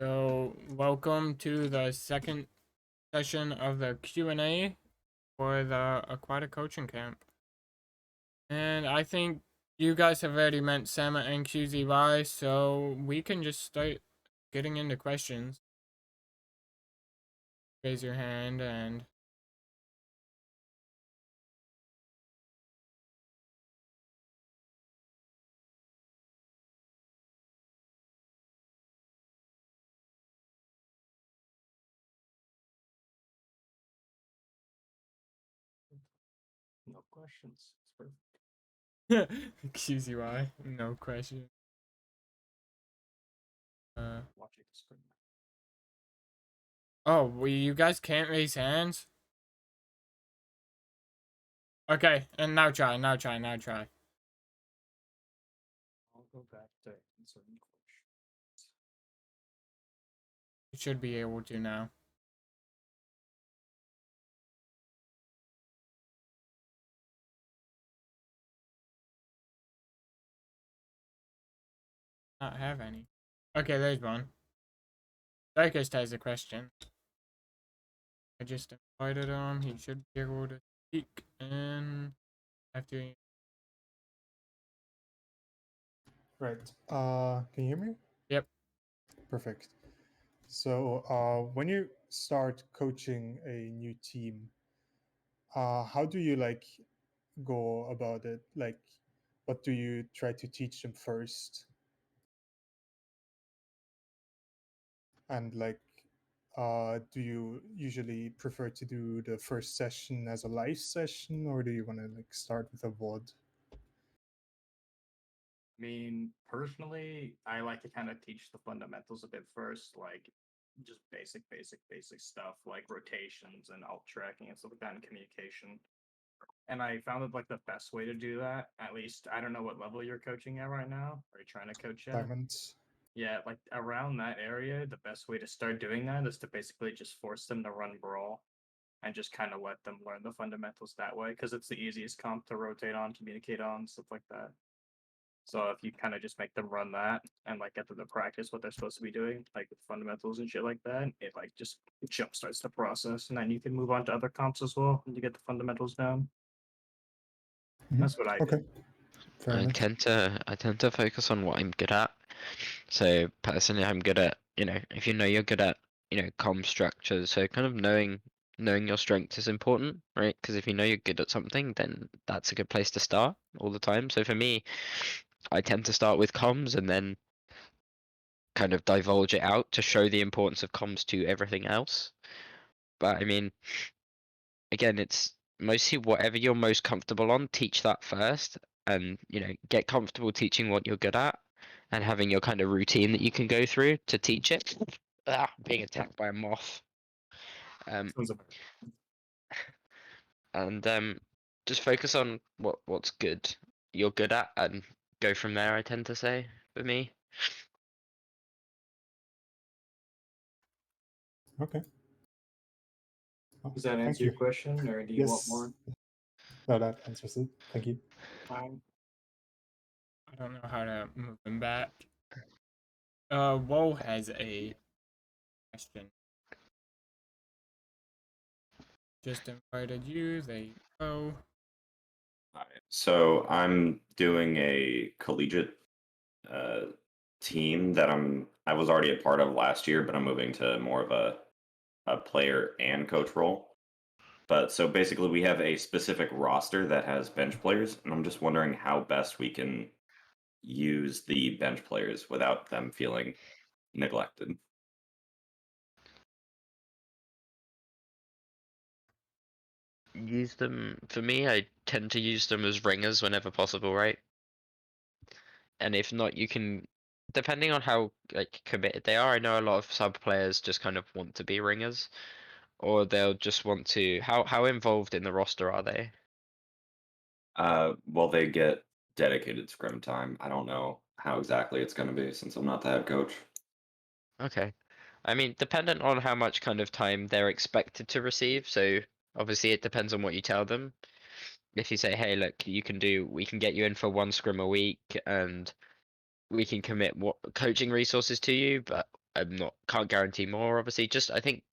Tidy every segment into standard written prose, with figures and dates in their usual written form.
So, welcome to the second session of the Q&A for the Aquatic Coaching Camp. And I think you guys have already met Sama and QZY, so we can just start getting into questions. Raise your hand and... No questions. It's perfect. QZY, no question. Watching the screen. Oh, you guys can't raise hands? Okay, and now try. I'll go back to answering questions. You should be able to now. Not have any. Okay, there's one. Darkest has a question. I just invited him. He should be able to speak and after. Right. Can you hear me? Yep. Perfect. So, when you start coaching a new team, how do you go about it? Like, what do you try to teach them first? And do you usually prefer to do the first session as a live session, or do you want to start with a VOD? I mean, personally, I like to kind of teach the fundamentals a bit first, like just basic stuff like rotations and alt tracking and stuff like that and communication. And I found that the best way to do that, at least I don't know what level you're coaching at right now. Are you trying to coach at? Diamonds. Yeah, like around that area, the best way to start doing that is to basically just force them to run brawl and just kind of let them learn the fundamentals that way because it's the easiest comp to rotate on, communicate on, stuff like that. So if you kind of just make them run that and get them to practice what they're supposed to be doing, like with fundamentals and shit like that, it just jump starts the process, and then you can move on to other comps as well when you get the fundamentals down. That's what I Okay. do. Fair enough. I tend to focus on what I'm good at. So personally, I'm good at, if you're good at, comm structures. So kind of knowing your strengths is important, right? Because if you know you're good at something, then that's a good place to start all the time. So for me, I tend to start with comms and then kind of divulge it out to show the importance of comms to everything else. But I mean, again, it's mostly whatever you're most comfortable on, teach that first, and get comfortable teaching what you're good at and having your kind of routine that you can go through to teach it. Being attacked by a moth. And just focus on what's good you're good at and go from there, I tend to say, for me. Okay. Well, Does that thank answer you. your question, or do you want more? No, that answers it. Thank you. Fine. I don't know how to move him back. Woe has a question. Just invited you. There you go. All right. So I'm doing a collegiate team that I was already a part of last year, but I'm moving to more of a player and coach role. But so basically, we have a specific roster that has bench players, and I'm just wondering how best we can use the bench players without them feeling neglected. Use them, for me, I tend to use them as ringers whenever possible, right? And if not, you can, depending on how committed they are. I know a lot of sub players just kind of want to be ringers, or they'll just want to. How involved in the roster are they? Well, they get dedicated scrim time. I don't know how exactly it's going to be since I'm not the head coach. Okay. I mean, dependent on how much kind of time they're expected to receive. So obviously it depends on what you tell them. If you say, hey, look, we can get you in for 1 scrim a week and we can commit what coaching resources to you, but can't guarantee more, obviously. Just I think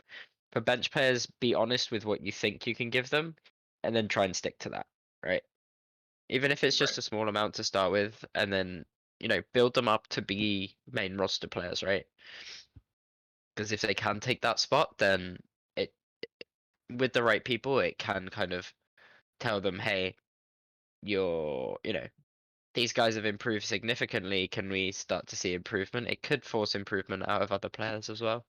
for bench players, be honest with what you think you can give them, and then try and stick to that, right? Even if it's just Right. a small amount to start with, and then build them up to be main roster players, right? Because if they can take that spot, then it with the right people, it can kind of tell them, hey, these guys have improved significantly. Can we start to see improvement? It could force improvement out of other players as well.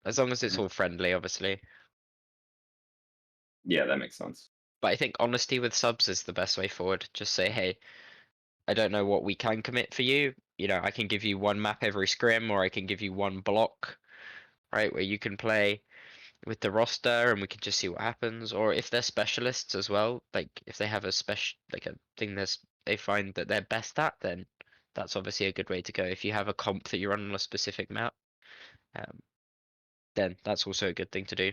As long as it's all friendly, obviously. Yeah, that makes sense. But I think honesty with subs is the best way forward. Just say, hey, I don't know what we can commit for you. I can give you one map every scrim, or I can give you one block, right, where you can play with the roster and we can just see what happens. Or if they're specialists as well, like if they have a thing they find that they're best at, then that's obviously a good way to go. If you have a comp that you run on a specific map, um, then that's also a good thing to do.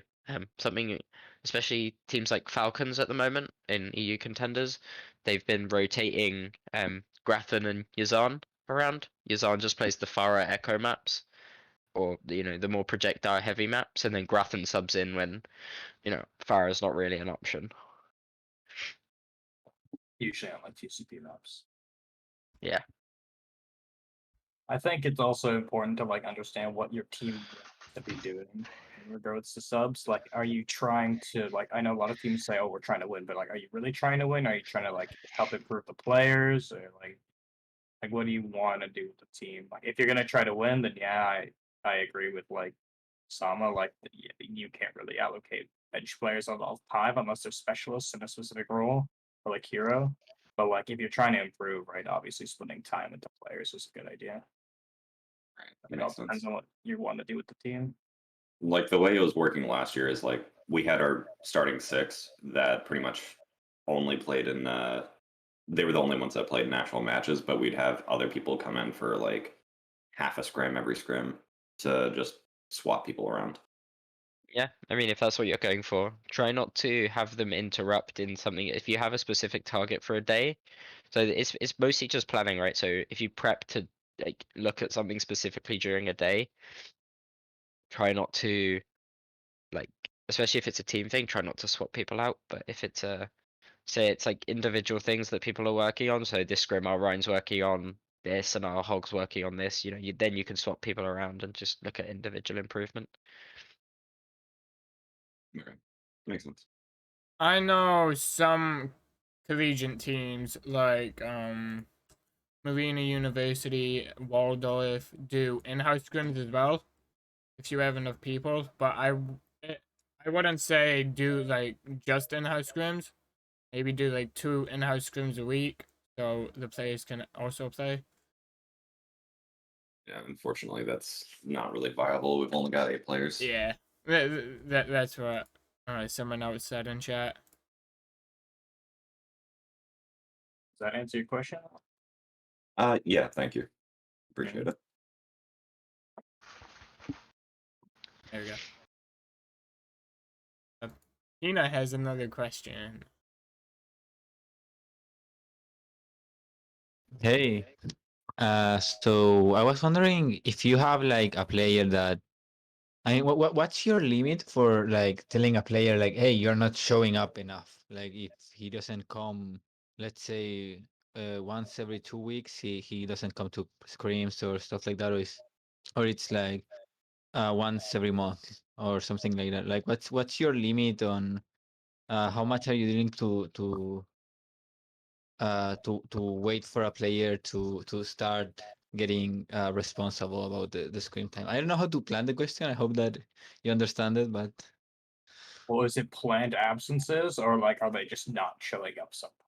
Something, especially teams like Falcons at the moment in EU contenders, they've been rotating Grathan and Yazan around. Yazan just plays the Pharah Echo maps, or the more projectile heavy maps, and then Grathan subs in when Pharah's not really an option. Usually on like TCP maps. Yeah. I think it's also important to like understand what your team wants to be doing in regards to subs. Like, are you trying to like? I know a lot of teams say, "Oh, we're trying to win," but like, are you really trying to win? Are you trying to like help improve the players, or like what do you want to do with the team? Like, if you're gonna try to win, then yeah, I agree with like Sama. Like, you can't really allocate bench players on all 5 unless they're specialists in a specific role or like hero. But like, if you're trying to improve, right, obviously splitting time into players is a good idea. That It all makes depends sense. on what you want to do with the team. Like the way it was working last year is like we had our starting 6 that pretty much only played in they were the only ones that played national matches, but we'd have other people come in for like half a scrim every scrim to just swap people around. Yeah, I mean, if that's what you're going for, try not to have them interrupt in something. If you have a specific target for a day, so it's mostly just planning, right? So if you prep to like look at something specifically during a day, try not to like, especially if it's a team thing, try not to swap people out. But if it's say it's like individual things that people are working on, so this scrim our Ryan's working on this and our Hog's working on this, then you can swap people around and just look at individual improvement. Okay, makes sense. I know some collegiate teams like Marina University, Waldorf do in-house scrims as well, if you have enough people. But I wouldn't say do like just in-house scrims. Maybe do like 2 in-house scrims a week, so the players can also play. Yeah, unfortunately, that's not really viable. We've only got 8 players. Yeah, that's what someone else said in chat. Does that answer your question? Yeah, thank you. Appreciate it. There we go. Tina has another question. Hey, so I was wondering if you have like a player that, I mean, what's your limit for like telling a player like, hey, you're not showing up enough? Like if he doesn't come, let's say, once every 2 weeks, he doesn't come to scrims or stuff like that, or it's like once every month or something like that. Like what's your limit on how much are you willing to wait for a player to start getting responsible about the screen time? I don't know how to plan the question. I hope that you understand it, but Well, is it planned absences or like are they just not showing up sometimes?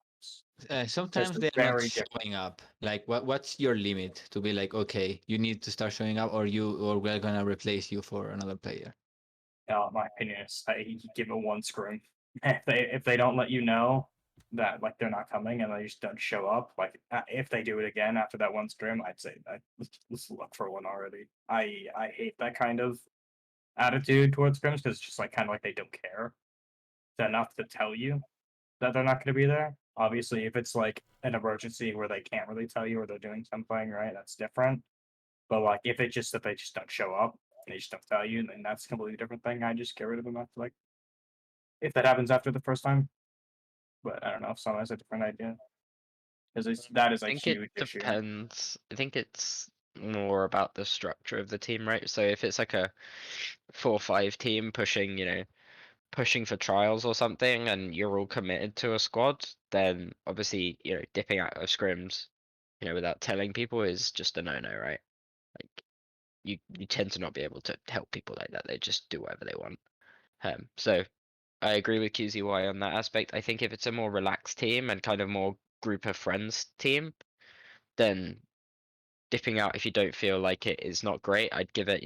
Because sometimes they're they're not very different. showing up. Like what's your limit to be like, okay, you need to start showing up, or we're gonna replace you for another player? My opinion is I give it 1 scrim. If they don't let you know that like they're not coming and they just don't show up, like if they do it again after that 1 scrim, I'd say let's look for one already. I hate that kind of attitude towards scrims because it's just like kind of like they don't care enough to tell you that they're not going to be there. Obviously, if it's like an emergency where they can't really tell you or they're doing something, right, that's different. But like if they just don't show up and they just don't tell you, then that's a completely different thing. I just get rid of them after like if that happens after the first time. But I don't know if someone has a different idea. Because that is I a think it huge issue. depends. I think it's more about the structure of the team, right? So if it's like a 4-5 team pushing, pushing for trials or something, and you're all committed to a squad, then obviously, dipping out of scrims, without telling people is just a no-no, right? Like you tend to not be able to help people like that. They just do whatever they want. So I agree with QZY on that aspect. I think if it's a more relaxed team and kind of more group of friends team, then dipping out if you don't feel like it is not great. I'd give it,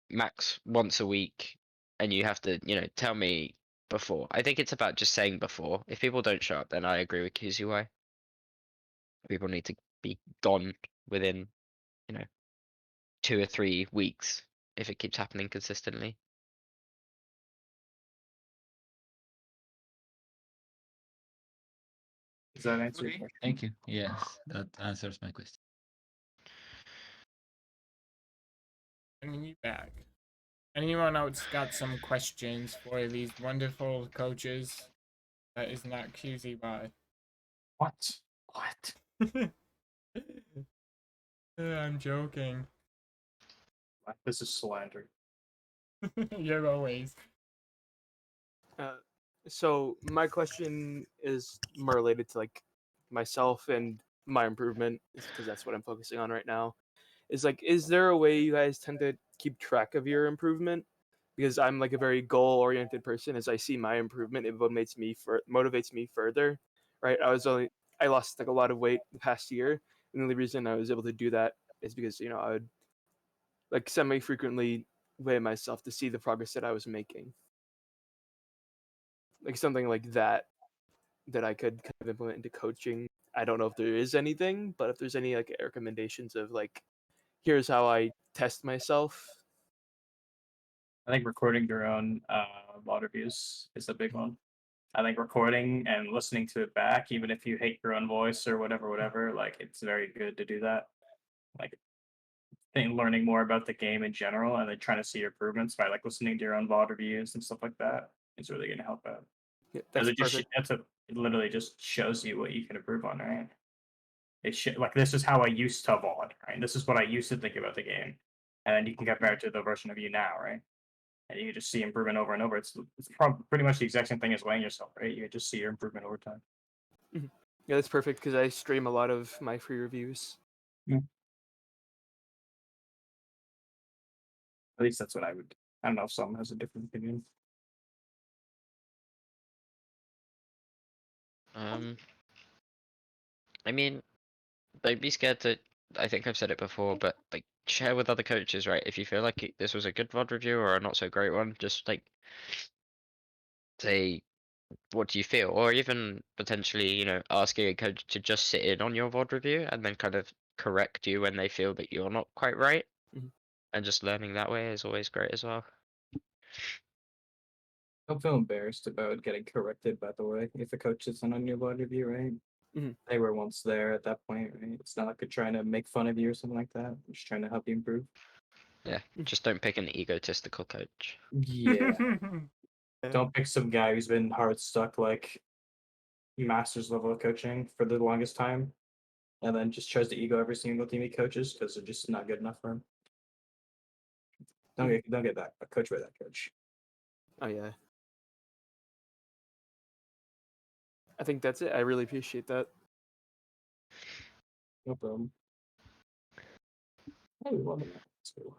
max once a week, and you have to, tell me before. I think it's about just saying before. If people don't show up, then I agree with QZY. People need to be gone within, 2 or 3 weeks if it keeps happening consistently. Does that answer your Okay, question? thank you. Yes, that answers my question. Bringing you back. Anyone else got some questions for these wonderful coaches? That is not QZY. What? What? I'm joking. This is slander. You're always. So my question is more related to like myself and my improvement, because that's what I'm focusing on right now. Is like, is there a way you guys tend to keep track of your improvement? Because I'm like a very goal-oriented person. As I see my improvement, it motivates me further. Right? I lost like a lot of weight the past year, and the only reason I was able to do that is because I would like semi-frequently weigh myself to see the progress that I was making. Like something like that I could kind of implement into coaching. I don't know if there is anything, but if there's any like recommendations of like, here's how I test myself. I think recording your own VOD reviews is a big one. I think recording and listening to it back, even if you hate your own voice or whatever, like it's very good to do that. Like learning more about the game in general and then trying to see your improvements by like listening to your own VOD reviews and stuff like that is really going to help out. Yeah, Because that's perfect. it literally just shows you what you can improve on, right? Like this is how I used to VOD, right? This is what I used to think about the game, and then you can compare it to the version of you now, right? And you just see improvement over and over. It's pretty much the exact same thing as weighing yourself, right? You just see your improvement over time. Mhm. Yeah, that's perfect because I stream a lot of my free reviews. At least that's what I would. I don't know if someone has a different opinion. I mean, don't be scared to. I think I've said it before, but like share with other coaches, right? If you feel like this was a good VOD review or a not so great one, just like say what do you feel, or even potentially, asking a coach to just sit in on your VOD review and then kind of correct you when they feel that you're not quite right, Mhm. and just learning that way is always great as well. Don't feel embarrassed about getting corrected, by the way. If a coach isn't on your VOD review, right? Mhm. They were once there at that point, right? It's not like they're trying to make fun of you or something like that. They're just trying to help you improve. Yeah, just don't pick an egotistical coach. Yeah. Don't pick some guy who's been hard stuck like master's level of coaching for the longest time, and then just tries to ego every single team he coaches because they're just not good enough for him. Don't get that a coach by that coach. Oh yeah. I think that's it. I really appreciate that. No problem. Hey, well, so,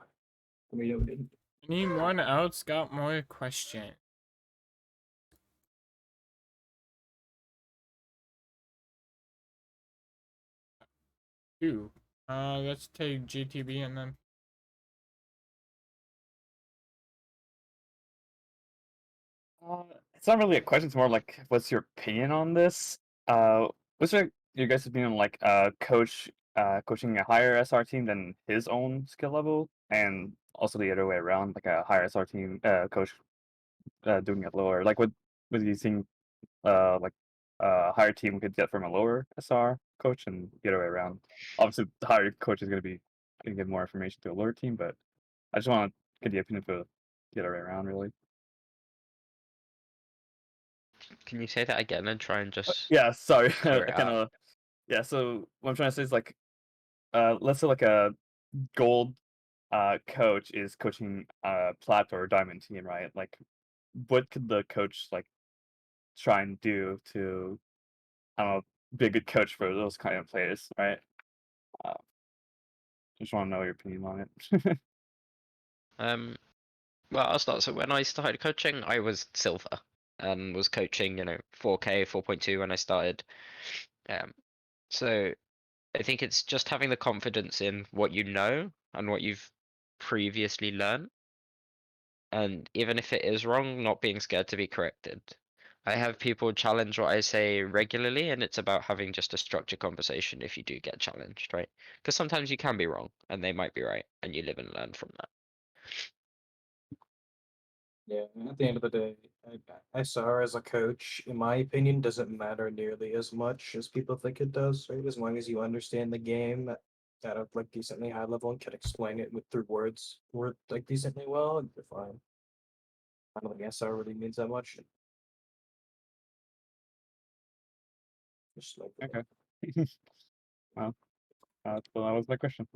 noted. Anyone else got more questions? Two. Let's take GTB and then. It's not really a question. It's more like, what's your opinion on this? What's your guys' opinion on like coach coaching a higher SR team than his own skill level, and also the other way around, like a higher SR team coach doing it lower. Like, what do you think? Like a higher team could get from a lower SR coach, and the other way around. Obviously, the higher coach is going to be can give more information to alert team, but I just want to get the opinion for the other way around, really. Can you say that again and try and just Yeah, sorry. clear it kind up? of. Yeah, so what I'm trying to say is like, let's say like a gold coach is coaching a plat or diamond team, right? Like, what could the coach like try and do to, I don't know, be a good coach for those kind of players, right? Just want to know your opinion on it. Well, I'll start. So when I started coaching, I was silver and was coaching, 4K, 4.2 when I started. So I think it's just having the confidence in what you know and what you've previously learned. And even if it is wrong, not being scared to be corrected. I have people challenge what I say regularly, and it's about having just a structured conversation if you do get challenged, right? Because sometimes you can be wrong and they might be right, and you live and learn from that. Yeah, at the end of the day, SR as a coach, in my opinion, doesn't matter nearly as much as people think it does, right? As long as you understand the game at a like decently high level and can explain it with through word like decently well, you're fine. I don't think SR really means that much. Just like Okay. Well, so that was my question.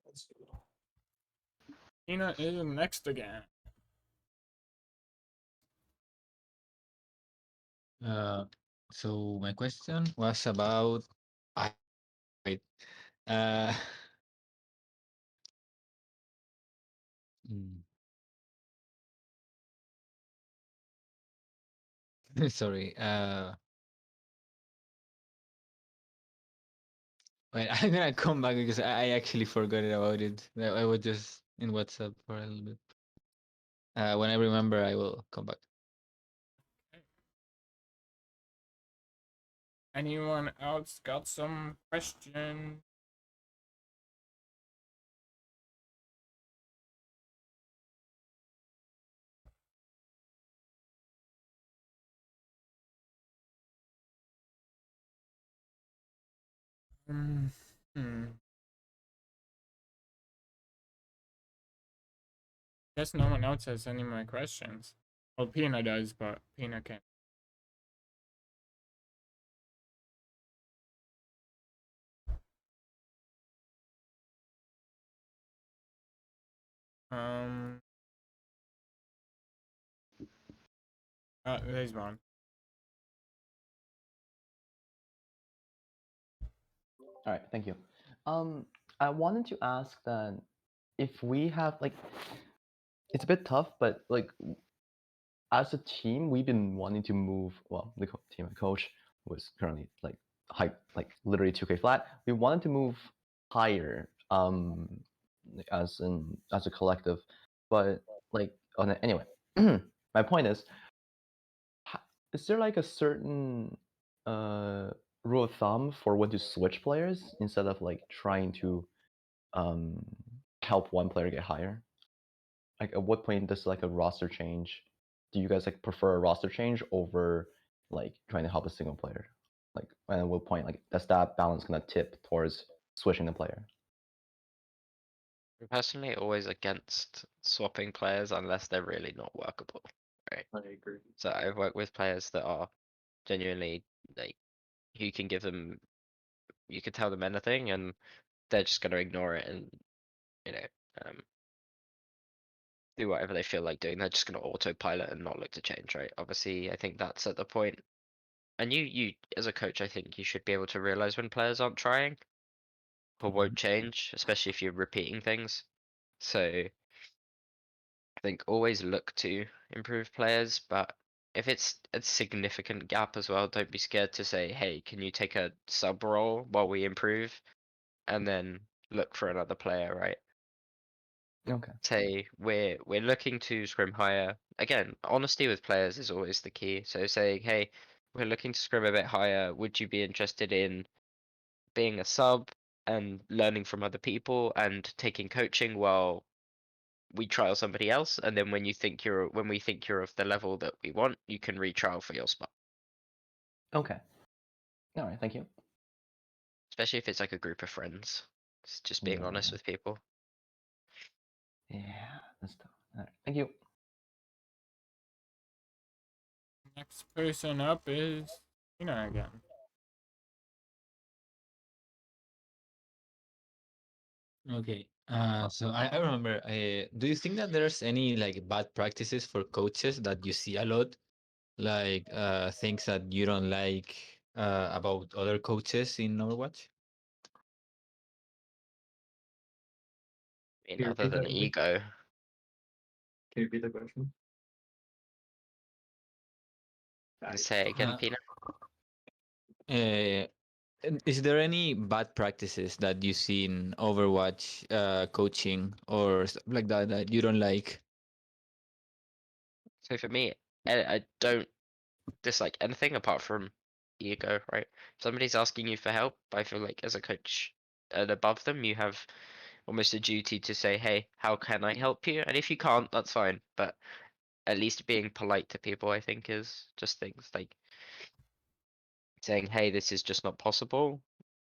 that's good. Tina is next again. So my question was about wait. Uh, hmm. Sorry. Wait, I'm gonna come back because I actually forgot about it. I was just in WhatsApp for a little bit. When I remember, I will come back. Anyone else got some question? Guess no one else has any more questions. Well, Pina does, but Pina can't. There's one. All right, thank you. I wanted to ask that if we have like, it's a bit tough, but like, as a team, we've been wanting to move. Well, the team and coach was currently like high, like literally 2K flat. We wanted to move higher, as a collective, but like, anyway, my point is there like a certain rule of thumb for when to switch players instead of like trying to help one player get higher? Like, at what point does like a roster change? Do you guys like prefer a roster change over like trying to help a single player? Like, and at what point like does that balance gonna tip towards switching the player? I'm personally always against swapping players unless they're really not workable, right? I agree. So I've worked with players that are genuinely like, you can give them, you can tell them anything and they're just going to ignore it and, you know, um, do whatever they feel like doing. They're just going to autopilot and not look to change, right? Obviously, I think that's at the point. And you as a coach, I think you should be able to realize when players aren't trying or won't change, especially if you're repeating things. So I think always look to improve players, but if it's a significant gap as well, don't be scared to say, hey, can you take a sub role while we improve? And then look for another player, right? Okay. Say we're looking to scrim higher. Again, honesty with players is always the key. So saying, hey, we're looking to scrim a bit higher. Would you be interested in being a sub and learning from other people and taking coaching while we trial somebody else? And then when we think you're of the level that we want, you can retrial for your spot. Okay. All right. Thank you. especially if it's like a group of friends. It's just being honest Yeah. with people. Yeah, that's tough. All right, thank you. Next person up is Tina again. Okay. So I remember. Do you think that there's any like bad practices for coaches that you see a lot, like things that you don't like about other coaches in Overwatch? I mean, Can you other repeat than that, Lee? ego. Can you repeat the question? Say it again, Uh, Pina. And is there any bad practices that you see in Overwatch coaching or stuff like that that you don't like? So for me, I don't dislike anything apart from ego, right? If somebody's asking you for help, I feel like as a coach and above them, you have almost a duty to say, hey, how can I help you? And if you can't, that's fine. But at least being polite to people, I think, is just things like saying, hey, this is just not possible,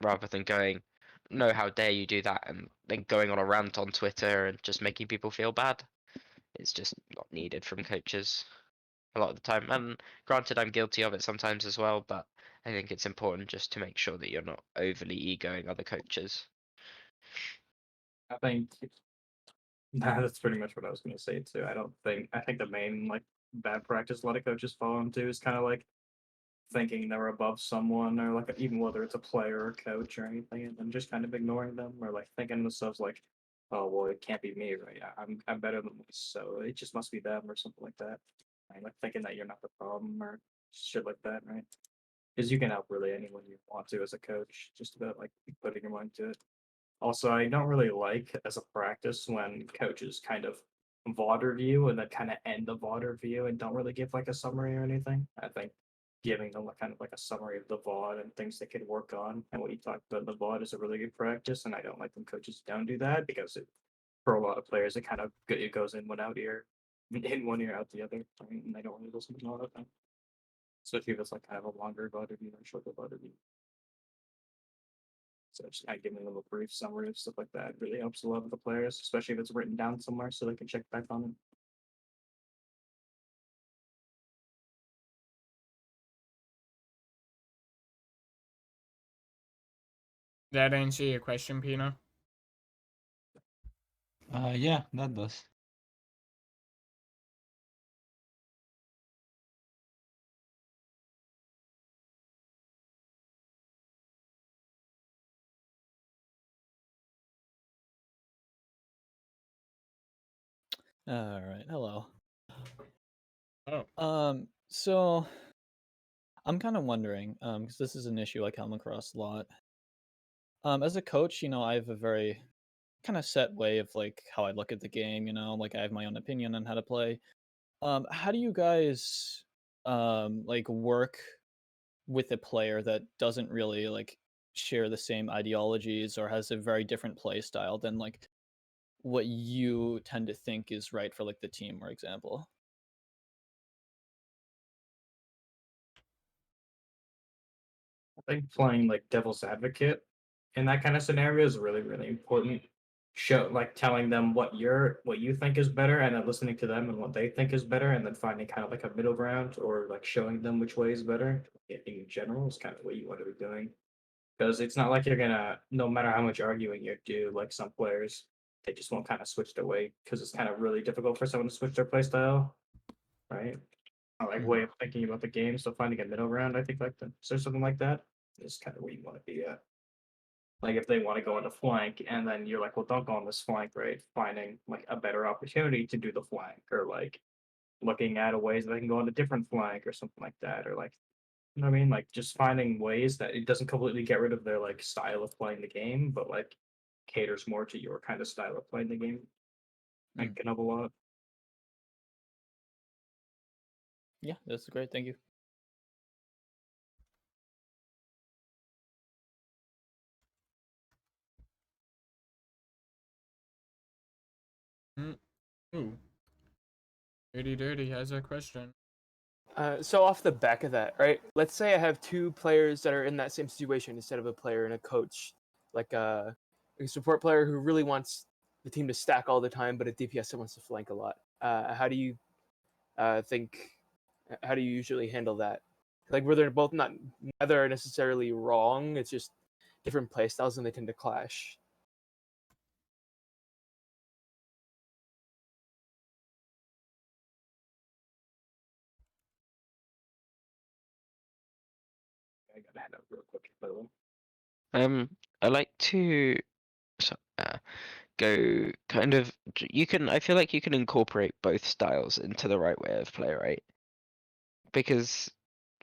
rather than going, no, how dare you do that? And then going on a rant on Twitter and just making people feel bad. It's just not needed from coaches a lot of the time. And granted, I'm guilty of it sometimes as well, but I think it's important just to make sure that you're not overly egoing other coaches. I think that's pretty much what I was going to say too. I think the main like bad practice a lot of coaches fall into is kind of like thinking they're above someone, or like even whether it's a player or coach or anything, and then just kind of ignoring them, or like thinking to themselves like, oh well, it can't be me, right? I'm better than this, so it just must be them or something like that. Right? Like thinking that you're not the problem or shit like that, right? Because you can help really anyone you want to as a coach, just about like putting your mind to it. Also, I don't really like as a practice when coaches kind of VOD review and then kind of end the VOD review and don't really give like a summary or anything. I think giving them kind of like a summary of the VOD and things they could work on and what you talked about in the VOD is a really good practice. And I don't like when coaches don't do that because for a lot of players, it kind of it goes in one out ear, in one ear out the other, right? And they don't really listen to all of them. Especially if it's like kind of a longer VOD review or shorter VOD review. So just kind of giving them a brief summary of stuff like that really helps a lot of the players, especially if it's written down somewhere so they can check back on it. That answer your question, Pina? Yeah, that does. All right. Hello. Oh. So I'm kind of wondering, because this is an issue I come across a lot. As a coach, I have a very kind of set way of like how I look at the game. Like I have my own opinion on how to play. How do you guys like work with a player that doesn't really like share the same ideologies or has a very different play style than like what you tend to think is right for like the team, for example? I think playing like devil's advocate in that kind of scenario is really, really important. Show like telling them what you think is better and then listening to them and what they think is better and then finding kind of like a middle ground or like showing them which way is better in general is kind of what you want to be doing. Because it's not like you're gonna, no matter how much arguing you do, like some players, they just won't kind of switch their way because it's kind of really difficult for someone to switch their play style, right? Or like way of thinking about the game. So finding a middle ground, I think like the, so something like that is kind of where you want to be at. Like if they want to go on the flank and then you're like, well, don't go on this flank, right? Finding like a better opportunity to do the flank or like looking at a ways that they can go on a different flank or something like that. Or like, you know what I mean? Like just finding ways that it doesn't completely get rid of their like style of playing the game, but like caters more to your kind of style of playing the game. I can help a lot. Yeah, that's great. Thank you. Ooh. Dirty Dirty has a question. So off the back of that, right? Let's say I have two players that are in that same situation instead of a player and a coach, like a support player who really wants the team to stack all the time, but a DPS that wants to flank a lot. How do you think? How do you usually handle that? Like, where they're both neither are necessarily wrong. It's just different playstyles and they tend to clash. I gotta head out real quick, by the way. I like to go kind of. I feel like you can incorporate both styles into the right way of play, right? Because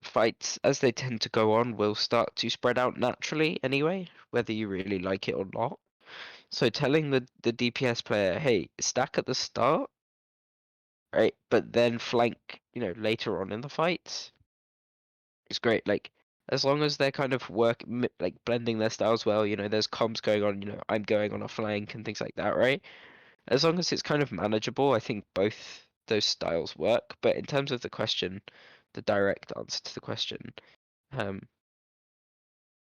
fights, as they tend to go on, will start to spread out naturally anyway, whether you really like it or not. So telling the DPS player, hey, stack at the start, right, but then flank, later on in the fights, it's great. Like, as long as they're kind of like blending their styles well, there's comms going on, I'm going on a flank and things like that, right? As long as it's kind of manageable, I think both those styles work. But in terms of the question, the direct answer to the question,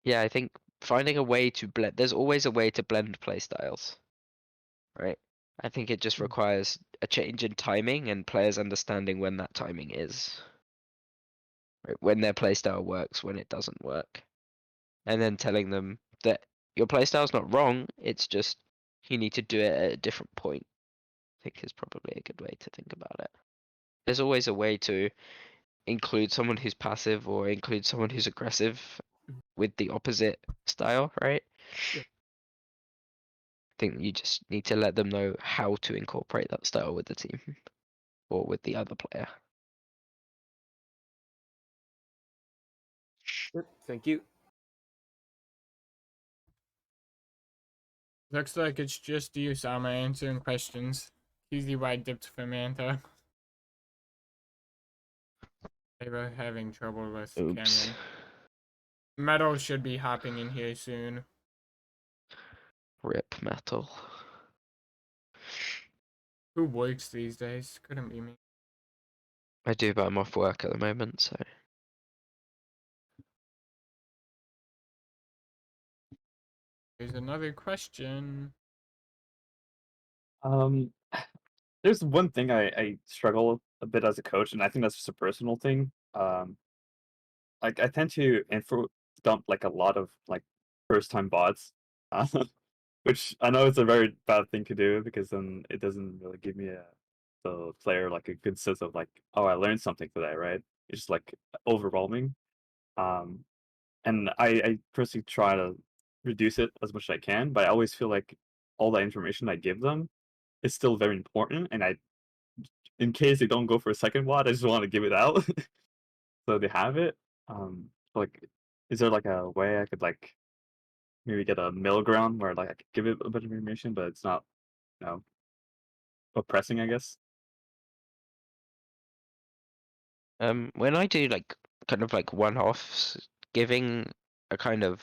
yeah, I think finding a way to blend, there's always a way to blend play styles, right? I think it just requires a change in timing and players understanding when that timing is, right? When their playstyle works, when it doesn't work, and then telling them that your playstyle's not wrong. It's just you need to do it at a different point. I think is probably a good way to think about it. There's always a way to include someone who's passive or include someone who's aggressive with the opposite style, right? Yep. I think you just need to let them know how to incorporate that style with the team or with the other player. Yep. Thank you. Looks like it's just you, Sama, answering questions. Easy wide dipped for Manta. They were having trouble with Oops. Canyon. Metal should be hopping in here soon. Rip Metal. Who works these days? Couldn't be me. I do, but I'm off work at the moment, so. Here's another question. There's one thing I struggle a bit as a coach, and I think that's just a personal thing. Like I tend to info dump like a lot of like first time bots, uh, which I know it's a very bad thing to do because then it doesn't really give me the player like a good sense of like, oh, I learned something today, right? It's just like overwhelming. Um, and I personally try to reduce it as much as I can, but I always feel like all the information I give them is still very important, and in case they don't go for a second WOD, I just want to give it out so they have it. Like, is there like a way I could like maybe get a middle ground where like I could give it a bunch of information, but it's not, you know, oppressing, I guess. When I do like kind of like one-offs, giving a kind of,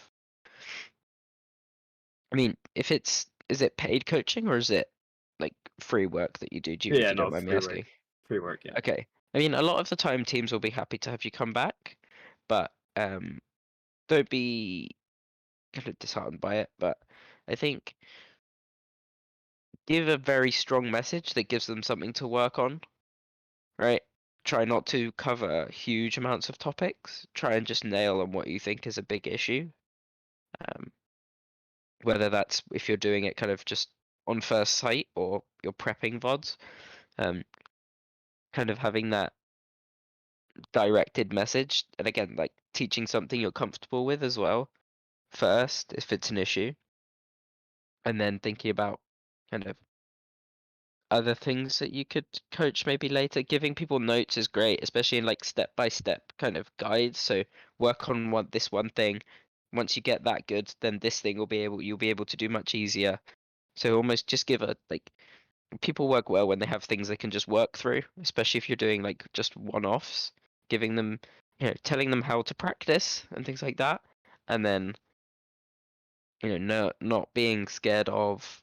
I mean, is it paid coaching or is it like free work that you do? If Yeah, you no, don't it's mind me free work. asking? Free work, yeah. Okay. I mean, a lot of the time teams will be happy to have you come back, but don't be kind of disheartened by it. But I think give a very strong message that gives them something to work on, right? Try not to cover huge amounts of topics. Try and just nail on what you think is a big issue. Whether that's if you're doing it kind of just on first sight or you're prepping VODs, kind of having that directed message, and again, like teaching something you're comfortable with as well, first, if it's an issue, and then thinking about kind of other things that you could coach maybe later. Giving people notes is great, especially in like step by step kind of guides. So work on this one thing. Once you get that good, then this thing you'll be able to do much easier. So almost just give a like people work well when they have things they can just work through, especially if you're doing like just one-offs, giving them, telling them how to practice and things like that, and then, no, not being scared of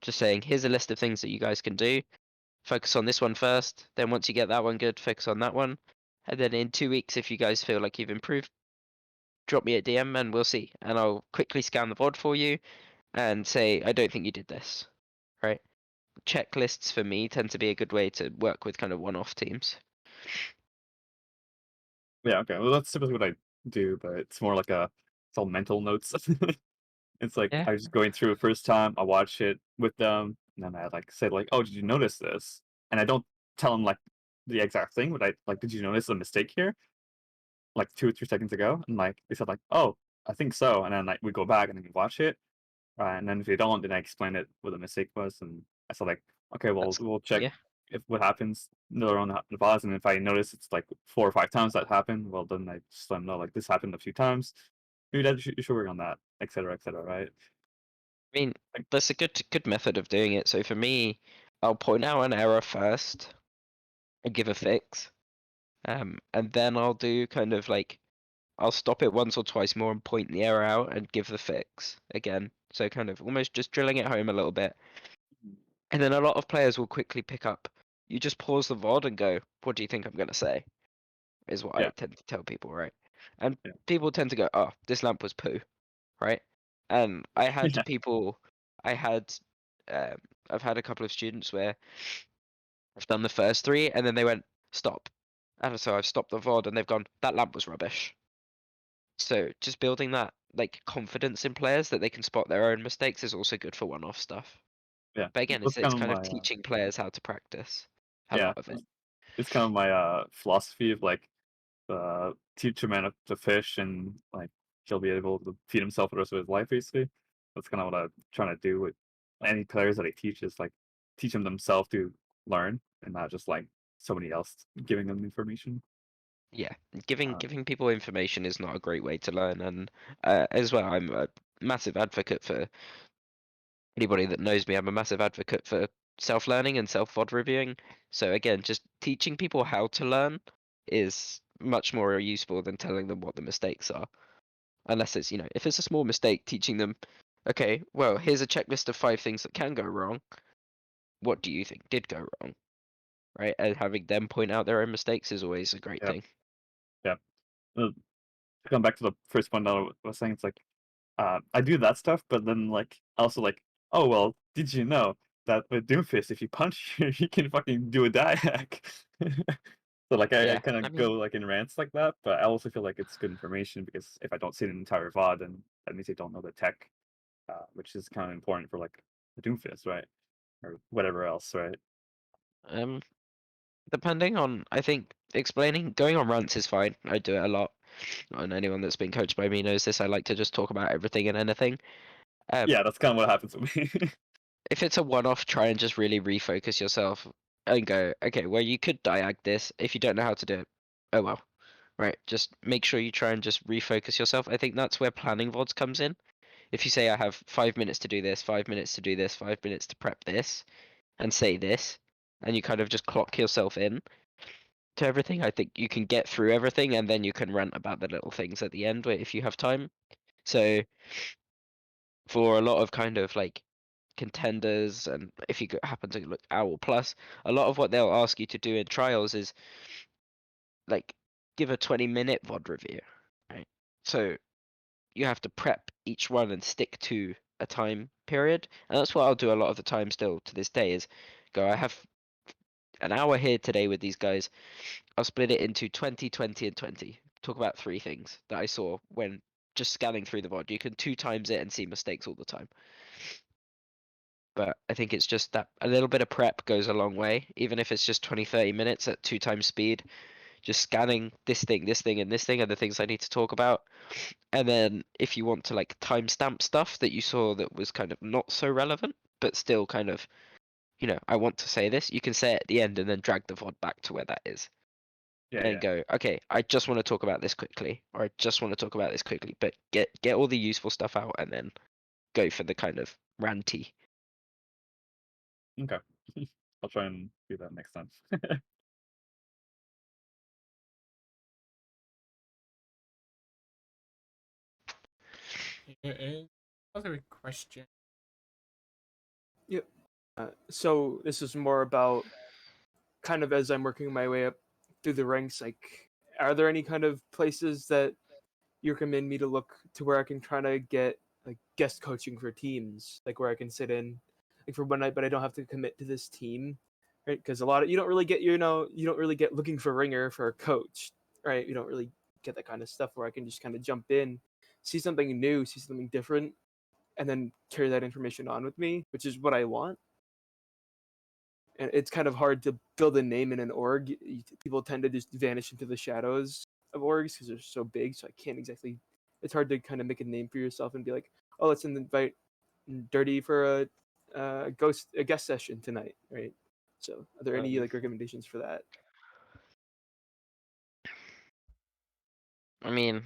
just saying, here's a list of things that you guys can do. Focus on this one first. Then once you get that one good, focus on that one. And then in 2 weeks, if you guys feel like you've improved, drop me a DM and we'll see. And I'll quickly scan the VOD for you and say, I don't think you did this. Right? Checklists for me tend to be a good way to work with kind of one-off teams. Yeah, okay. Well, that's typically what I do, but it's more like it's all mental notes. It's like Yeah. I was going through it first time, I watch it with them, and then I like say like, "Oh, did you notice this?" And I don't tell them like the exact thing, but I like, "Did you notice a mistake here?" Like 2 or 3 seconds ago, and like they said like, "Oh, I think so," and then like we go back and then we watch it, and then if they don't, then I explain it what the mistake was, and I said like, "Okay, well, That's we'll check yeah. if what happens later on the pause, and if I notice it's like 4 or 5 times that happened, well, then I just let them know like this happened a few times. Maybe that you should work on that, etc., right? I mean, that's a good method of doing it. So for me, I'll point out an error first and give a fix. And then I'll do kind of like I'll stop it once or twice more and point the error out and give the fix again. So kind of almost just drilling it home a little bit. And then a lot of players will quickly pick up. You just pause the VOD and go, what do you think I'm gonna say? Is what I Yeah. tend to tell people, right? And Yeah. people tend to go, oh, this lamp was poo, right? And I had Yeah. people I had I've had a couple of students where I've done the first three and then they went, stop. And so I've stopped the VOD and they've gone, that lamp was rubbish. So just building that like confidence in players that they can spot their own mistakes is also good for one-off stuff. Yeah, But again, that's it's kind of kind of my teaching players how to practice a yeah, lot of it. it's kind of my philosophy of like teach a man to fish and like he'll be able to feed himself for the rest of his life basically. That's kind of what I'm trying to do with any players that I teach is like teach them themselves to learn and not just like somebody else giving them information. Yeah, giving Uh, giving people information is not a great way to learn, and as well, I'm a massive advocate for anybody that knows me. I'm a massive advocate for self-learning and self-VOD reviewing. So again, just teaching people how to learn is much more useful than telling them what the mistakes are. Unless it's, if it's a small mistake, teaching them, okay, well, here's a checklist of 5 things that can go wrong. What do you think did go wrong? Right? And having them point out their own mistakes is always a great yeah, thing. yeah. To come back to the first point that I was saying, it's like I do that stuff, but then like also like, oh well, did you know that with Doomfist, if you punch, you can fucking do a die hack. So like I Yeah, kind I of mean, go like in rants like that, but I also feel like it's good information because if I don't see an entire VOD, then that means I don't know the tech, which is kind of important for like the Doomfist, right, or whatever else, right? um, depending on, I think going on rants is fine. I do it a lot. And anyone that's been coached by me knows this. I like to just talk about everything and anything. Yeah, that's kind of what happens with me. If it's a one-off, try and just really refocus yourself and go, okay, well, you could diag this if you don't know how to do it. Oh well, right. Just make sure you try and just refocus yourself. I think that's where planning VODs comes in. If you say, I have 5 minutes to do this, 5 minutes to do this, 5 minutes to prep this, and say this, and you kind of just clock yourself in to everything, I think you can get through everything and then you can rant about the little things at the end if you have time. So for a lot of kind of like contenders, and if you happen to look Owl Plus, a lot of what they'll ask you to do in trials is like give a 20-minute VOD review, right? So you have to prep each one and stick to a time period, and that's what I'll do a lot of the time still to this day is go, I have an hour here today with these guys. I'll split it into 20, 20, and 20. Talk about 3 things that I saw when just scanning through the VOD. You can 2 times it and see mistakes all the time. But I think it's just that a little bit of prep goes a long way, even if it's just 20, 30 minutes at 2 times speed. Just scanning this thing, and this thing are the things I need to talk about. And then if you want to like timestamp stuff that you saw that was kind of not so relevant, but still kind of, I want to say this, you can say it at the end and then drag the VOD back to where that is. Yeah, And yeah, go, okay, I just want to talk about this quickly, or I just want to talk about this quickly, but get all the useful stuff out and then go for the kind of ranty. okay. I'll try and do that next time. Other question. Yep. So this is more about kind of as I'm working my way up through the ranks, like are there any kind of places that you recommend me to look to where I can try to get like guest coaching for teams, like where I can sit in like for one night, but I don't have to commit to this team, right? Because a lot of you don't really get you don't really get looking for ringer for a coach, right? You don't really get that kind of stuff where I can just kind of jump in, see something new, see something different, and then carry that information on with me, which is what I want. And it's kind of hard to build a name in an org. People tend to just vanish into the shadows of orgs because they're so big. So I can't exactly. It's hard to kind of make a name for yourself and be like, oh, let's invite Dirty for a guest session tonight, right? So, are there any like recommendations for that? I mean,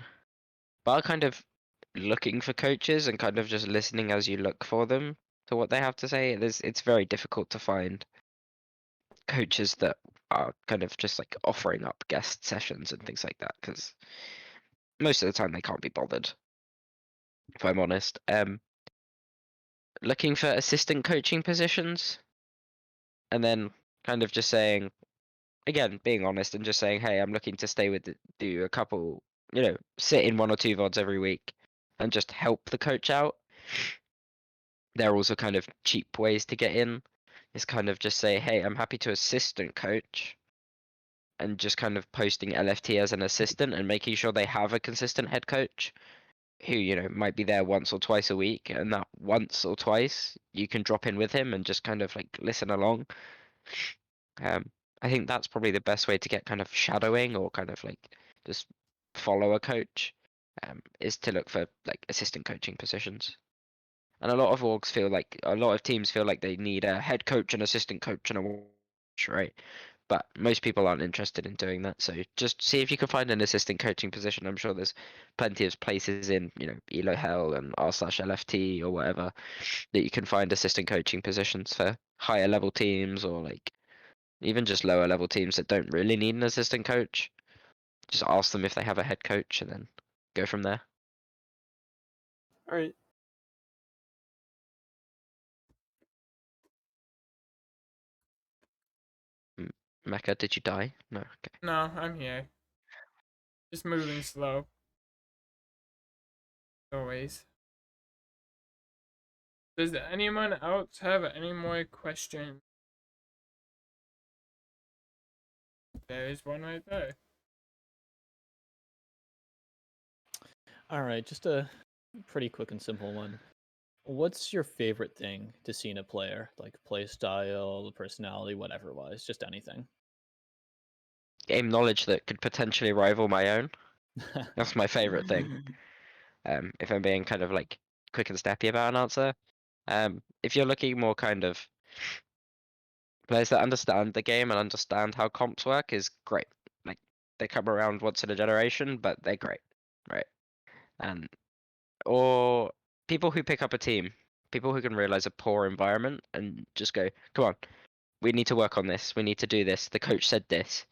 while kind of looking for coaches and kind of just listening as you look for them to what they have to say, it's very difficult to find coaches that are kind of just like offering up guest sessions and things like that because most of the time they can't be bothered, if I'm honest. Looking for assistant coaching positions and then kind of just saying, again, being honest and just saying, hey, I'm looking to stay with do a couple, sit in 1 or 2 VODs every week and just help the coach out. They're also kind of cheap ways to get in. Is kind of just say, hey, I'm happy to assistant coach, and just kind of posting LFT as an assistant and making sure they have a consistent head coach who, might be there once or twice a week, and that once or twice you can drop in with him and just kind of like listen along. I think that's probably the best way to get kind of shadowing or kind of like just follow a coach, is to look for like assistant coaching positions. And a lot of teams feel like they need a head coach, an assistant coach, and a coach, right? But most people aren't interested in doing that. So just see if you can find an assistant coaching position. I'm sure there's plenty of places in, Elo Hell and r/LFT or whatever that you can find assistant coaching positions for higher level teams or like even just lower level teams that don't really need an assistant coach. Just ask them if they have a head coach and then go from there. All right. Mecca, did you die? No, okay. No, I'm here. Just moving slow. Always. Does anyone else have any more questions? There is one right there. All right, just a pretty quick and simple one. What's your favorite thing to see in a player? Like play style, personality, whatever wise, just anything. Game knowledge that could potentially rival my own. That's my favorite thing. If I'm being kind of like quick and snappy about an answer. If you're looking more kind of players that understand the game and understand how comps work is great. Like they come around once in a generation, but they're great, right? And or people who pick up a team, people who can realize a poor environment and just go, come on, we need to work on this. We need to do this. The coach said this.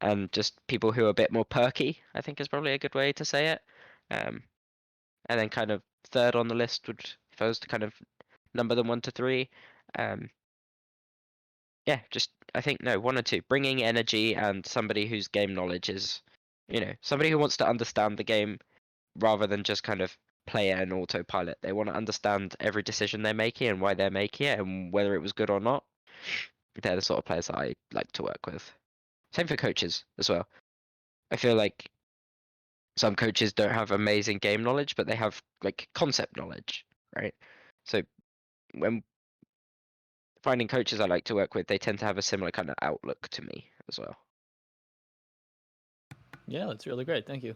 And just people who are a bit more perky, I think is probably a good way to say it. And then kind of third on the list would, if I was to kind of number them 1 to 3, yeah, just I think no 1 or 2, bringing energy and somebody whose game knowledge is, somebody who wants to understand the game rather than just kind of play it in autopilot. They want to understand every decision they're making and why they're making it and whether it was good or not. They're the sort of players that I like to work with. Same for coaches as well. I feel like some coaches don't have amazing game knowledge, but they have like concept knowledge, right? So when finding coaches I like to work with, they tend to have a similar kind of outlook to me as well. Yeah, that's really great. Thank you.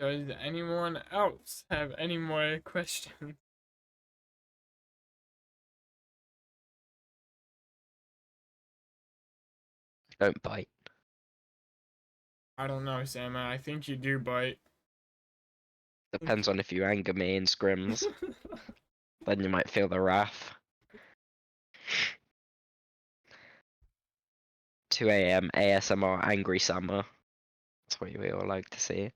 Does anyone else have any more questions? Don't bite. I don't know, Sam. I think you do bite. Depends on if you anger me in scrims. Then you might feel the wrath. 2 a.m. ASMR angry summer. That's what we all like to see.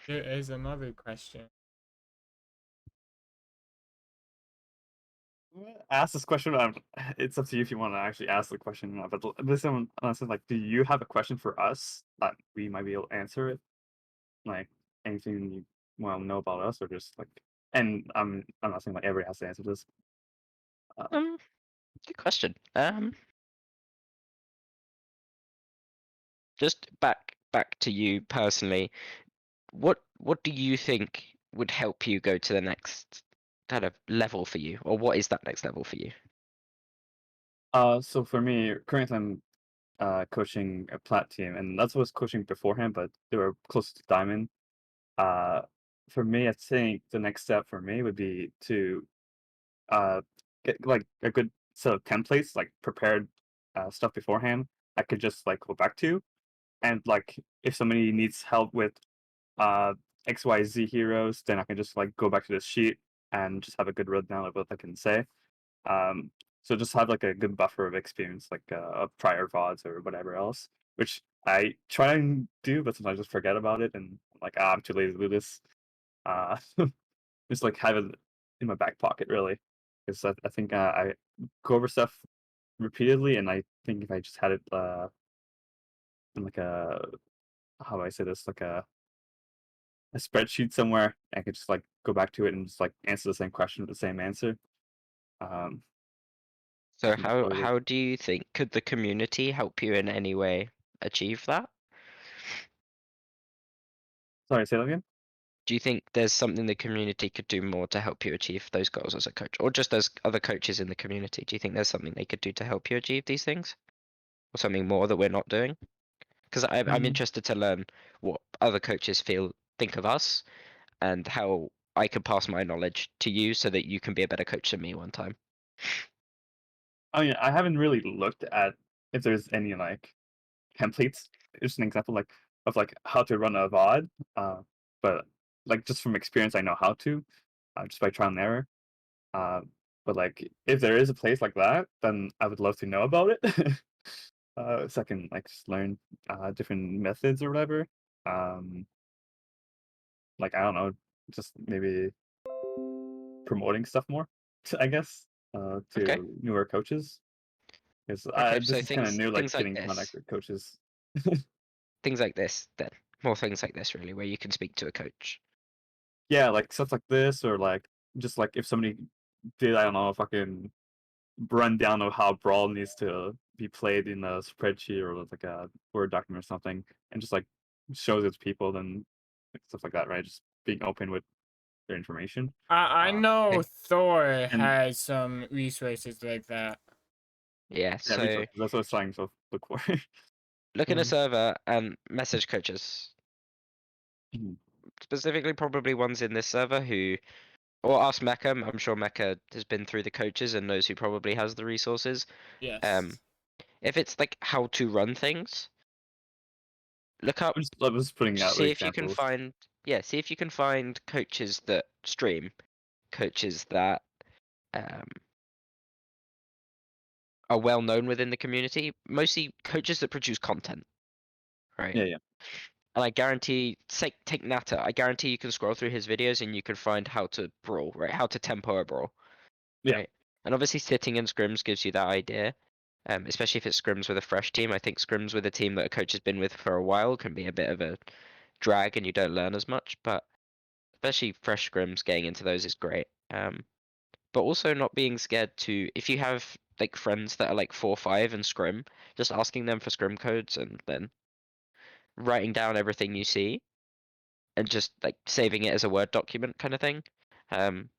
There is another question. ask this question. It's up to you if you want to actually ask the question. But listen, honestly, like, do you have a question for us that we might be able to answer it? Like anything you want to know about us, or just like, and I'm not saying like everybody has to answer this. Good question. Just back to you personally. What do you think would help you go to the next kind of level for you, or what is that next level for you? So for me, currently I'm coaching a plat team, and that's what I was coaching beforehand, but they were close to diamond. Uh, for me, I think the next step for me would be to get like a good set of templates, like prepared stuff beforehand. I could just like go back to, and like if somebody needs help with XYZ heroes, then I can just like go back to this sheet and just have a good rundown of what I can say. Um, so just have like a good buffer of experience, like of prior VODs or whatever else, which I try and do, but sometimes I just forget about it and like I'm too lazy to do this. Uh, just like have it in my back pocket, really, because I think I go over stuff repeatedly, and I think if I just had it in like a, how do I say this, like a spreadsheet somewhere, I could just like go back to it and just like answer the same question with the same answer. Um, So I think that's probably how do you think could the community help you in any way achieve that? Sorry, say that again. Do you think there's something the community could do more to help you achieve those goals as a coach, or just as other coaches in the community? Do you think there's something they could do to help you achieve these things, or something more that we're not doing? Because I'm Mm, interested to learn what other coaches think of us, and how I could pass my knowledge to you so that you can be a better coach than me one time. I mean, I haven't really looked at if there's any like templates. Just an example like of like how to run a VOD. But like just from experience, I know how to, just by trial and error. Uh, but like if there is a place like that, then I would love to know about it. So I can like just learn different methods or whatever. Um, like I don't know, just maybe promoting stuff more, I guess, Okay. to newer coaches. Because Okay. this So is kind of new, like things like getting in contact this, with coaches. things like this, then more things like this, really, where you can speak to a coach. Yeah, like stuff like this, or like just like if somebody did, I don't know, fucking rundown of how Brawl needs to be played in a spreadsheet or like a Word document or something, and just like shows it to people, then like, stuff like that, right? Just being open with their information. I Uh, know Okay. Thor and has some resources like that. Yeah. yeah, So resources. That's what I was trying to look for. look in a Um, server and message coaches, mhm. specifically probably ones in this server who, or ask Mecca. I'm sure Mecca has been through the coaches and knows who probably has the resources. Yes. If it's like how to run things, look up, I'm just putting out see if you can examples. find, yeah, see if you can find coaches that stream, coaches that um, are well known within the community, mostly coaches that produce content, right? Yeah, yeah, And I guarantee, take Nata, I guarantee you can scroll through his videos and you can find how to brawl, right? How to tempo a brawl, yeah. right? And obviously sitting in scrims gives you that idea. Especially if it's scrims with a fresh team. I think scrims with a team that a coach has been with for a while can be a bit of a drag and you don't learn as much, but especially fresh scrims, getting into those is great. But also not being scared to, if you have like friends that are like 4-5 in scrim, just asking them for scrim codes and then writing down everything you see and just like saving it as a Word document kind of thing.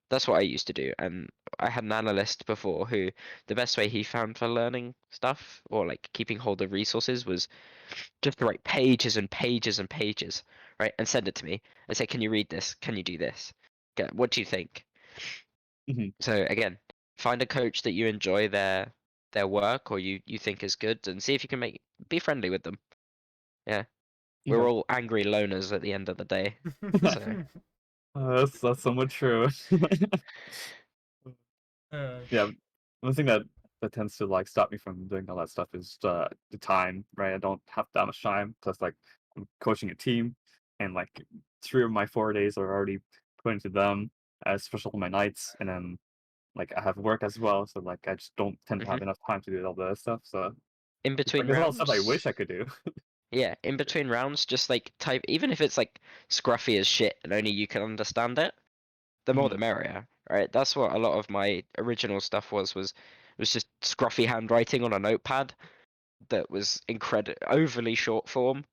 That's what I used to do, and I had an analyst before who the best way he found for learning stuff or like keeping hold of resources was just to write pages and pages and pages, right, and send it to me and say, "Can you read this? Can you do this? Okay, what do you think?" Mhm. So again, find a coach that you enjoy their work or you think is good, and see if you can be friendly with them. Yeah, we're Okay. all angry loners at the end of the day, so. That's somewhat true. Yeah, one thing that tends to like stop me from doing all that stuff is the time, right? I don't have that much time. Plus, like I'm coaching a team, and like 3 of my 4 days are already put into them, especially my nights, and then like I have work as well, so like I just don't tend to have enough time to do all the other stuff. So In like, between there's a lot of stuff I rounds, wish I could do. yeah, in between rounds, just like type, even if it's like scruffy as shit and only you can understand it, the more the merrier, right? That's what a lot of my original stuff was just scruffy handwriting on a notepad that was overly short form,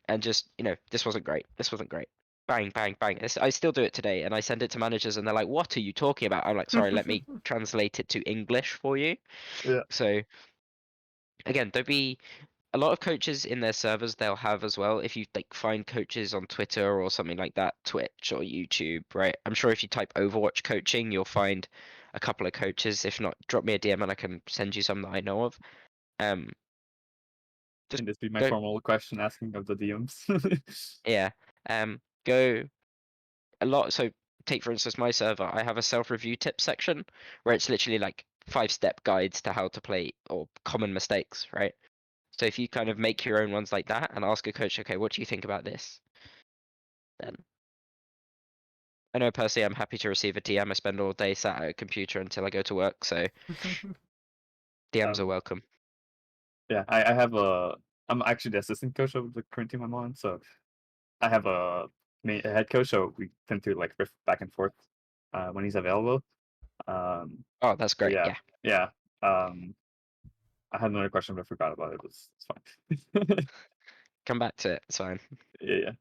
and just, this wasn't great. This wasn't great. Bang, bang, bang. I still do it today, and I send it to managers, and they're like, "What are you talking about?" I'm like, "Sorry, let me translate it to English for you." Yeah. So again, don't be. A lot of coaches in their servers they'll have as well. If you like find coaches on Twitter or something like that, Twitch or YouTube, right? I'm sure if you type Overwatch coaching, you'll find a couple of coaches. If not, drop me a DM and I can send you some that I know of. Just Can this be my go, formal question asking of the DMs? yeah. Go a lot. So take for instance my server. I have a self-review tip section where it's literally like 5-step guides to how to play or common mistakes, right? So if you kind of make your own ones like that and ask a coach, okay, what do you think about this? Then I know personally I'm happy to receive a DM. I spend all day sat at a computer until I go to work, so DMs are welcome. Yeah, I have I'm actually the assistant coach of the current team I'm on, so I have a head coach, so we tend to like riff back and forth when he's available. Oh, that's So great. Yeah. yeah. I had another question, but I forgot about it. It's fine. Come back to it. It's fine. Yeah.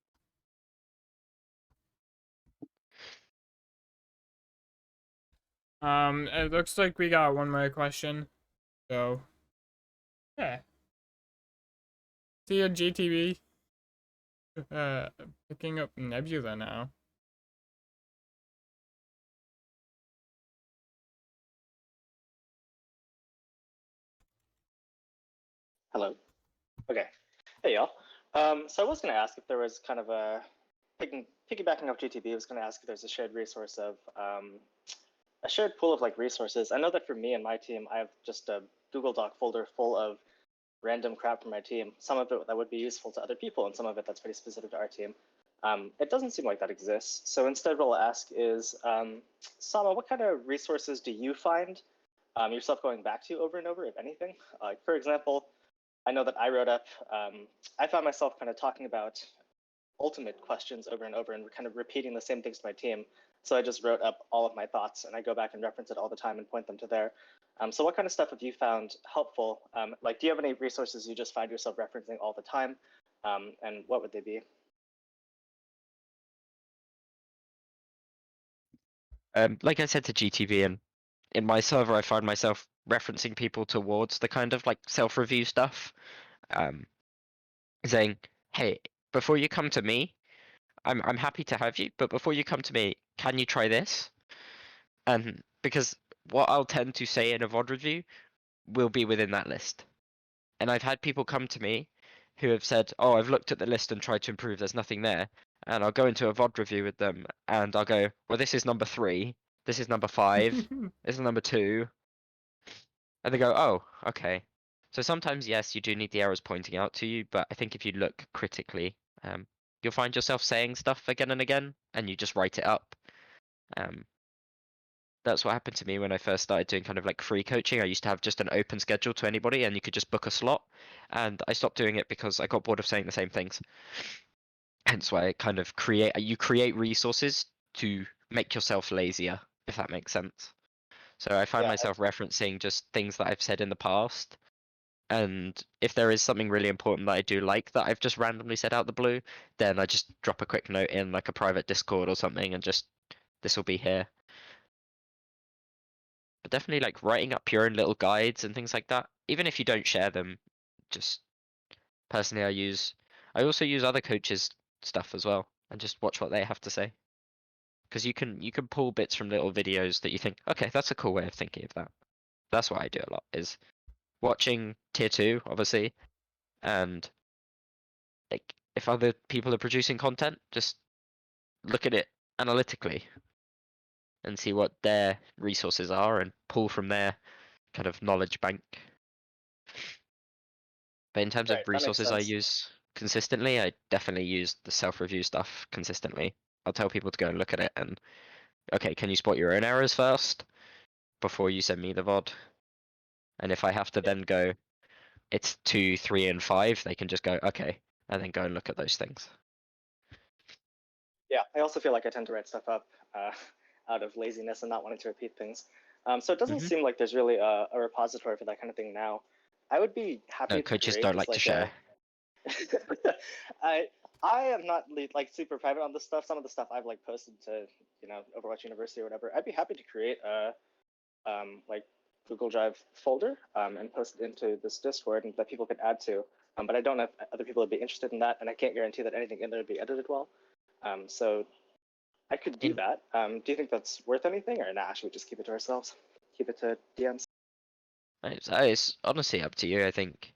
It looks like we got one more question. So, yeah. See you, GTV. Picking up Nebula now. Hello. Okay. Hey, y'all. So I was going to ask if there was kind of a piggybacking off GTB. I was going to ask if there's a shared resource of a shared pool of like resources. I know that for me and my team, I have just a Google Doc folder full of random crap from my team. Some of it that would be useful to other people, and some of it that's pretty specific to our team. It doesn't seem like that exists. So instead, what I'll ask is, Sama, what kind of resources do you find yourself going back to over and over, if anything? Like, for example, I know that I wrote up, I found myself kind of talking about ultimate questions over and over and kind of repeating the same things to my team. So I just wrote up all of my thoughts and I go back and reference it all the time and point them to there. So what kind of stuff have you found helpful? Like, do you have any resources you just find yourself referencing all the time? And what would they be? Like I said to GTV, and in my server, I find myself referencing people towards the kind of like self-review stuff. Saying, hey, before you come to me, I'm happy to have you, but before you come to me, can you try this? And because what I'll tend to say in a VOD review will be within that list. And I've had people come to me who have said, oh, I've looked at the list and tried to improve, there's nothing there. And I'll go into a VOD review with them and I'll go, well, this is number 3, this is number 5, this is number 2. And they go, oh, okay. So sometimes, yes, you do need the errors pointing out to you, but I think if you look critically, you'll find yourself saying stuff again and again, and you just write it up. That's what happened to me when I first started doing kind of like free coaching. I used to have just an open schedule to anybody, and you could just book a slot. And I stopped doing it because I got bored of saying the same things. Hence why I kind of create resources to make yourself lazier, if that makes sense. So I find myself referencing just things that I've said in the past. And if there is something really important that I do like that I've just randomly said out the blue, then I just drop a quick note in like a private Discord or something and just, this will be here. But definitely like writing up your own little guides and things like that. Even if you don't share them, just personally I also use other coaches' stuff as well and just watch what they have to say. Because you can pull bits from little videos that you think, okay, that's a cool way of thinking of that. That's what I do a lot, is watching tier 2, obviously, and like if other people are producing content, just look at it analytically and see what their resources are and pull from their kind of knowledge bank. But in terms of Right, that makes resources I sense. use consistently, I definitely use the self-review stuff consistently. I'll tell people to go and look at it and, okay, can you spot your own errors first before you send me the VOD. And if I have to then go, it's 2, 3, and 5, they can just go, okay, and then go and look at those things. Yeah, I also feel like I tend to write stuff up out of laziness and not wanting to repeat things. So it doesn't Mhm. seem like there's really a repository for that kind of thing now. I would be happy No, to coaches create don't just like to share. I am not like super private on this stuff. Some of the stuff I've like posted to Overwatch University or whatever. I'd be happy to create a like Google Drive folder and post it into this Discord and that people could add to. But I don't know if other people would be interested in that, and I can't guarantee that anything in there would be edited well. So I could do that. Do you think that's worth anything, or nah? Should we just keep it to ourselves? Keep it to DMs. It's honestly up to you. I think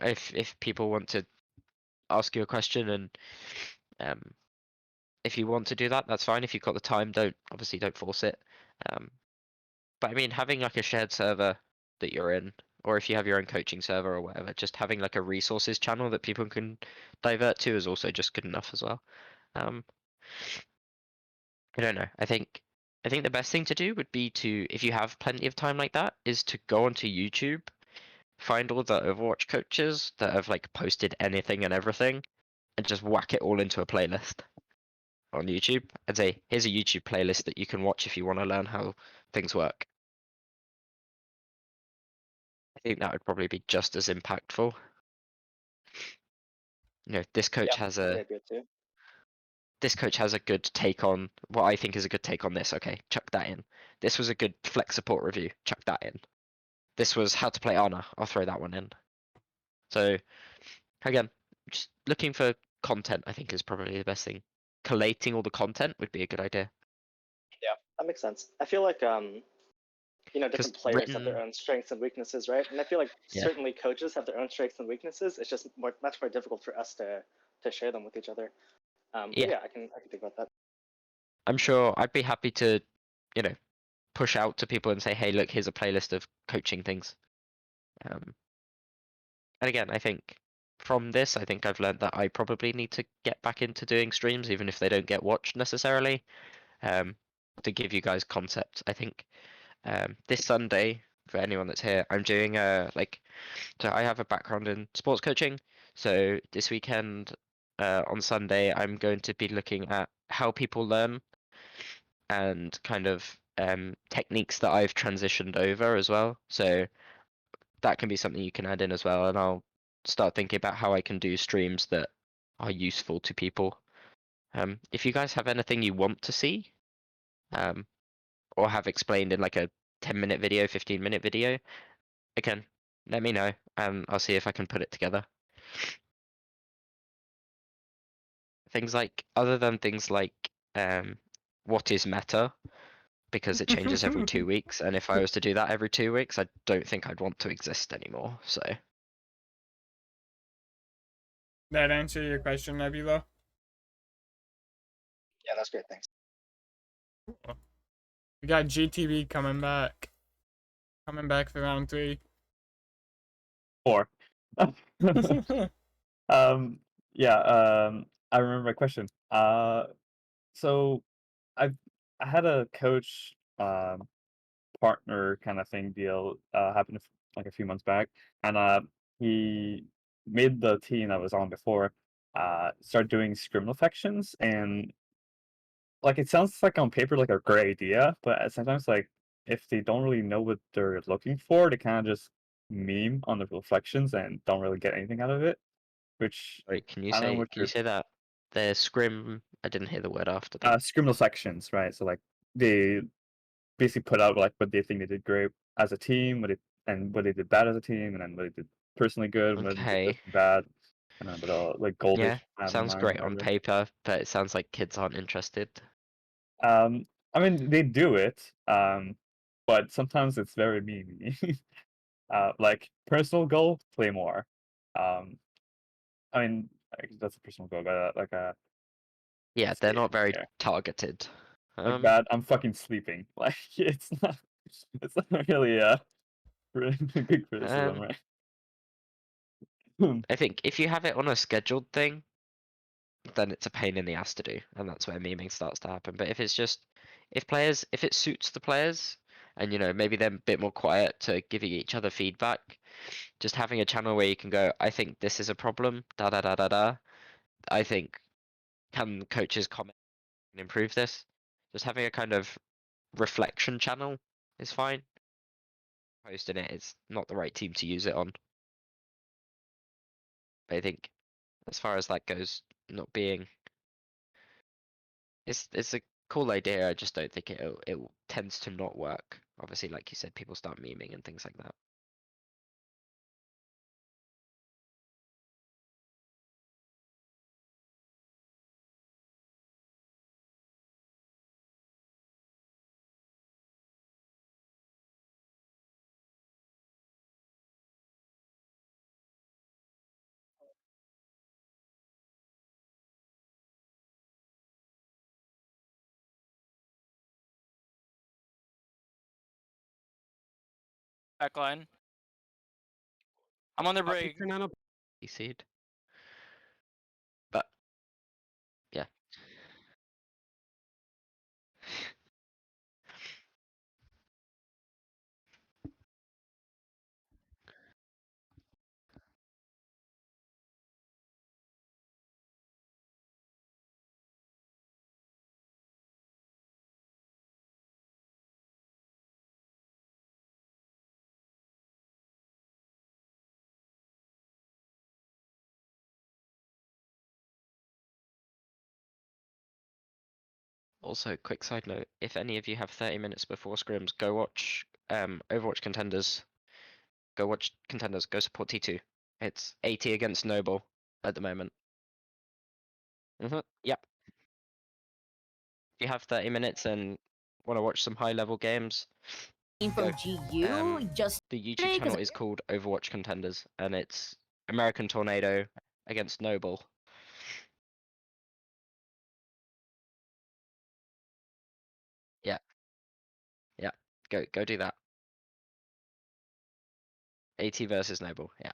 if people want to ask you a question and if you want to do that, that's fine. If you've got the time, don't force it. But I mean, having like a shared server that you're in, or if you have your own coaching server or whatever, just having like a resources channel that people can divert to is also just good enough as well. I don't know. I think the best thing to do would be to, if you have plenty of time like that, is to go onto YouTube, find all the Overwatch coaches that have like posted anything and everything, and just whack it all into a playlist on YouTube and say, here's a YouTube playlist that you can watch if you want to learn how things work. I think that would probably be just as impactful. You know, this coach has a good take on what I think is a good take on this. Okay, chuck that in. This was a good flex support review. Chuck that in. This was how to play Ana. I'll throw that one in. So again, just looking for content, I think, is probably the best thing. Collating all the content would be a good idea. Yeah, that makes sense. I feel like different players have their own strengths and weaknesses, right? And I feel like certainly coaches have their own strengths and weaknesses. It's just much more difficult for us to share them with each other. But yeah, I can think about that. I'm sure I'd be happy to, push out to people and say, hey, look, here's a playlist of coaching things. And again, I think from this, I think I've learned that I probably need to get back into doing streams, even if they don't get watched necessarily, to give you guys concepts. I think this Sunday, for anyone that's here, I'm doing so I have a background in sports coaching. So this weekend, on Sunday, I'm going to be looking at how people learn and kind of techniques that I've transitioned over as well. So that can be something you can add in as well. And I'll start thinking about how I can do streams that are useful to people. If you guys have anything you want to see, or have explained in like a 10-minute video, 15-minute video, again, let me know and I'll see if I can put it together. Things like, other than things like what is meta, because it changes every 2 weeks, and if I was to do that every 2 weeks, I don't think I'd want to exist anymore. So That answer your question, Nebula? Yeah, that's great. Thanks. We got GTV coming back for round 3. 4. I remember my question. So I had a coach partner kind of thing deal happen like a few months back, and he made the team I was on before start doing scrim reflections, and like it sounds like on paper like a great idea, but sometimes like if they don't really know what they're looking for, they kind of just meme on the reflections and don't really get anything out of it. Which wait, can you I don't know say what your that? The scrim, I didn't hear the word after that. scrim reflections, right? So like they basically put out like what they think they did great as a team, what they did bad as a team, and then what they did personally good, and what they did Okay. personally bad, and then with all like goldish. Yeah, sounds great on paper, but it sounds like kids aren't interested. I mean, they do it, but sometimes it's very mean. Like personal goal, play more. I mean, that's a personal goal, but like Yeah, they're not very targeted. like that. I'm fucking sleeping. Like it's not really good criticism, right? I think if you have it on a scheduled thing, then it's a pain in the ass to do, and that's where memeing starts to happen. But if it's just if it suits the players and maybe they're a bit more quiet to giving each other feedback. Just having a channel where you can go, I think this is a problem, da da da da da. I think, can coaches comment and improve this? Just having a kind of reflection channel is fine. Posting it is not the right team to use it on. But I think, as far as that goes, not being, it's a cool idea. I just don't think it tends to not work. Obviously, like you said, people start memeing and things like that. Backline. I'm on the brig. Seed. But yeah. Also, quick side note, if any of you have 30 minutes before scrims, go watch Overwatch Contenders. Go watch Contenders, go support T2. It's 80 against Noble at the moment. Yep. If you have 30 minutes and want to watch some high level games, From go. GU, just The YouTube channel is called Overwatch Contenders, and it's American Tornado against Noble. Yeah. Yeah. Go do that. AT versus Noble, yeah.